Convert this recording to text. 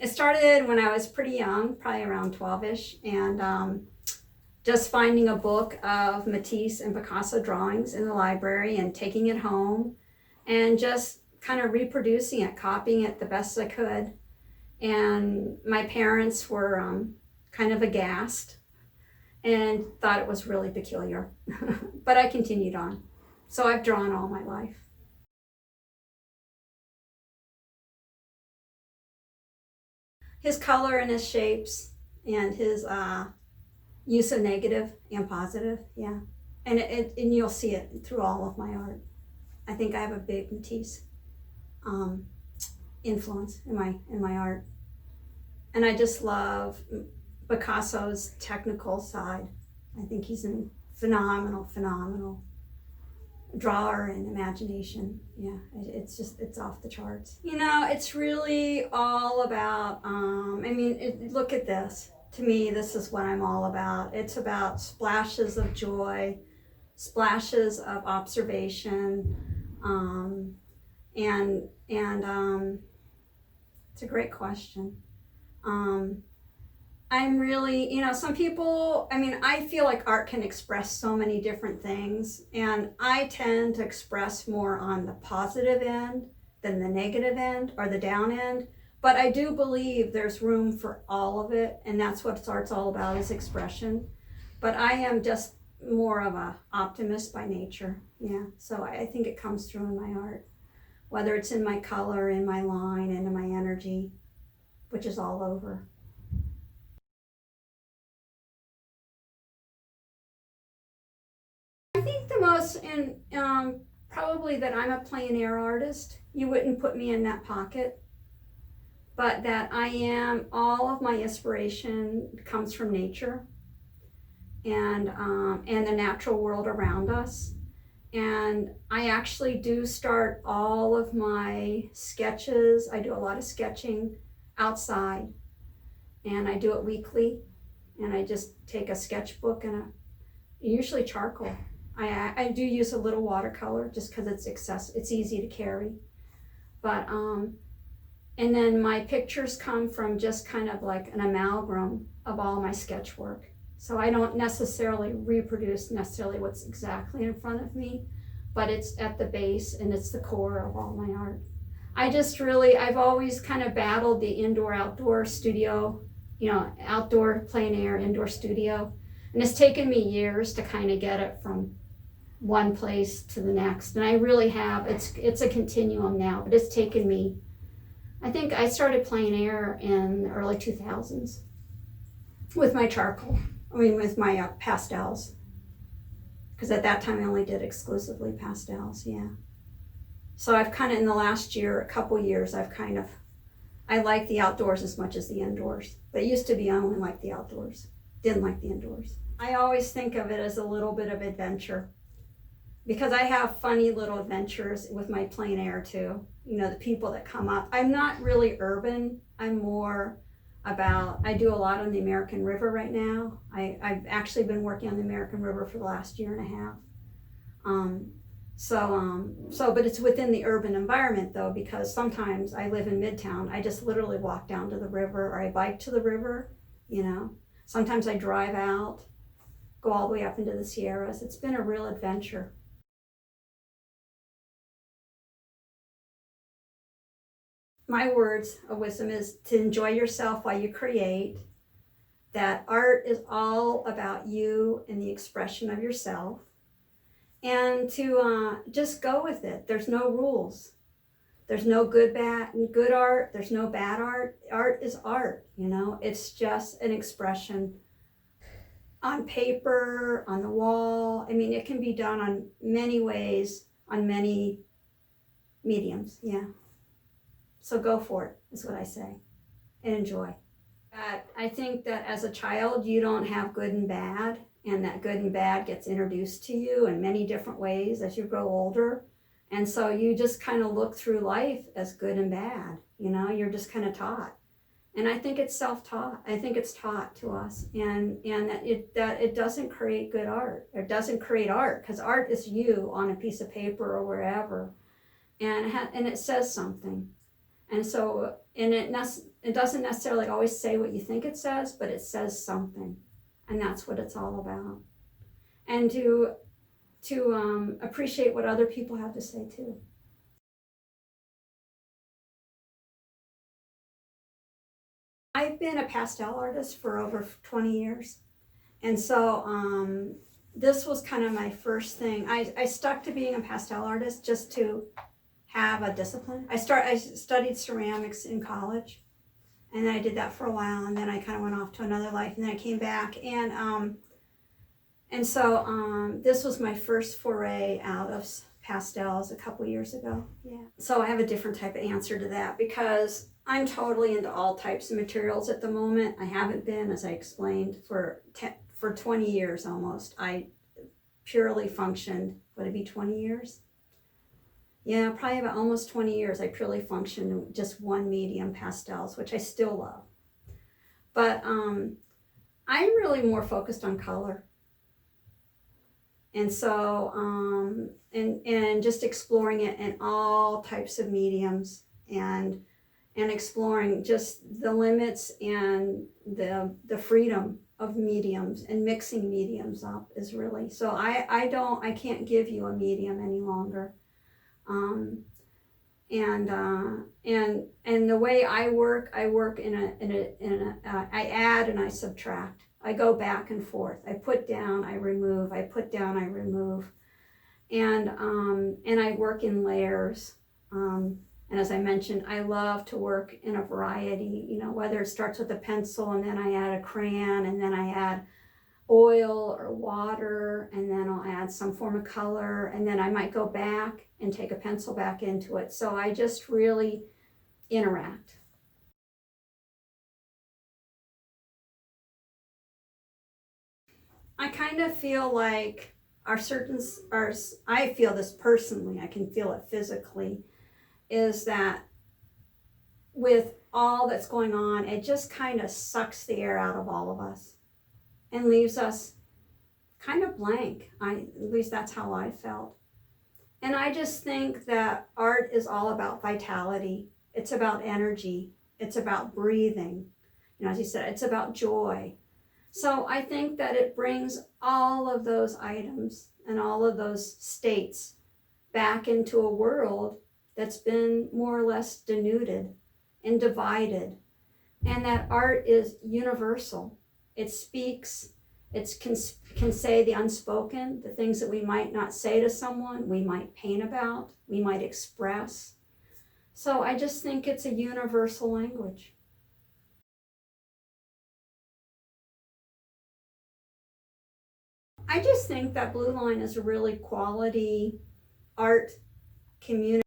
It started when I was pretty young, probably around 12-ish, and just finding a book of Matisse and Picasso drawings in the library and taking it home and just kind of reproducing it, copying it the best I could. And my parents were kind of aghast and thought it was really peculiar. But I continued on. So I've drawn all my life. His color and his shapes and his use of negative and positive, yeah. And you'll see it through all of my art. I think I have a big Matisse influence in my art. And I just love Picasso's technical side. I think he's a phenomenal drawer and imagination. Yeah, it's off the charts. It's really all about, look at this. To me, this is what I'm all about. It's about splashes of joy, splashes of observation, and it's a great question. I'm really, some people, I feel like art can express so many different things, and I tend to express more on the positive end than the negative end or the down end. But I do believe there's room for all of it, and that's what art's all about, is expression. But I am just more of a optimist by nature, yeah. So I think it comes through in my art, whether it's in my color, in my line, and in my energy, which is all over. I think the most, and probably that I'm a plein air artist. You wouldn't put me in that pocket, but that I am, all of my inspiration comes from nature and the natural world around us. And I actually do start all of my sketches. I do a lot of sketching outside, and I do it weekly. And I just take a sketchbook and usually charcoal. I do use a little watercolor just because it's easy to carry. But and then my pictures come from just kind of like an amalgam of all my sketch work. So I don't necessarily reproduce what's exactly in front of me, but it's at the base and it's the core of all my art. I've always kind of battled the indoor-outdoor studio, outdoor plein air, indoor studio. And it's taken me years to kind of get it from one place to the next. And I really have, it's a continuum now, but it's taken me, I think I started plein air in the early 2000s with my charcoal, with my pastels. Because at that time I only did exclusively pastels, yeah. So I've kind of, in the last couple years, I like the outdoors as much as the indoors. But it used to be I only liked the outdoors, didn't like the indoors. I always think of it as a little bit of adventure, because I have funny little adventures with my plein air too. The people that come up. I'm not really urban. I'm more about, I do a lot on the American River right now. I've actually been working on the American River for the last year and a half. But it's within the urban environment though, because sometimes I live in Midtown. I just literally walk down to the river, or I bike to the river, Sometimes I drive out, go all the way up into the Sierras. It's been a real adventure. My words of wisdom is to enjoy yourself while you create, that art is all about you and the expression of yourself, and to just go with it. There's no rules. There's no good art. There's no bad art. Art is art, It's just an expression on paper, on the wall. It can be done on many ways, on many mediums, yeah. So go for it, is what I say, and enjoy. I think that as a child, you don't have good and bad, and that good and bad gets introduced to you in many different ways as you grow older. And so you just kind of look through life as good and bad, you're just kind of taught. And I think it's self-taught. I think it's taught to us, and that it doesn't create good art. It doesn't create art, because art is you on a piece of paper or wherever, and it says something. And so, it doesn't necessarily always say what you think it says, but it says something, and that's what it's all about. And to appreciate what other people have to say too. I've been a pastel artist for over 20 years. And so this was kind of my first thing. I stuck to being a pastel artist just to have a discipline. I studied ceramics in college, and then I did that for a while, and then I kind of went off to another life, and then I came back, and so this was my first foray out of pastels a couple years ago. Yeah. So I have a different type of answer to that because I'm totally into all types of materials at the moment. I haven't been, as I explained, for 20 years almost. I purely functioned, would it be 20 years? Yeah, probably about almost 20 years I purely functioned in just one medium, pastels, which I still love. But I'm really more focused on color. And so, and just exploring it in all types of mediums and exploring just the limits and the freedom of mediums and mixing mediums up is really, so I can't give you a medium any longer. And the way I work I add and I subtract. I go back and forth. I put down, I remove, I put down, I remove. And I work in layers. And as I mentioned, I love to work in a variety, you know, whether it starts with a pencil and then I add a crayon and then I add oil or water and then I'll add some form of color and then I might go back and take a pencil back into it. So I just really interact. I kind of feel like I feel this personally, I can feel it physically, is that with all that's going on, it just kind of sucks the air out of all of us and leaves us kind of blank. At least that's how I felt. And I just think that art is all about vitality. It's about energy. It's about breathing. You know, as you said, it's about joy. So I think that it brings all of those items and all of those states back into a world that's been more or less denuded and divided. And that art is universal. It speaks, it can say the unspoken, the things that we might not say to someone, we might paint about, we might express. So I just think it's a universal language. I just think that Blue Line is a really quality art community.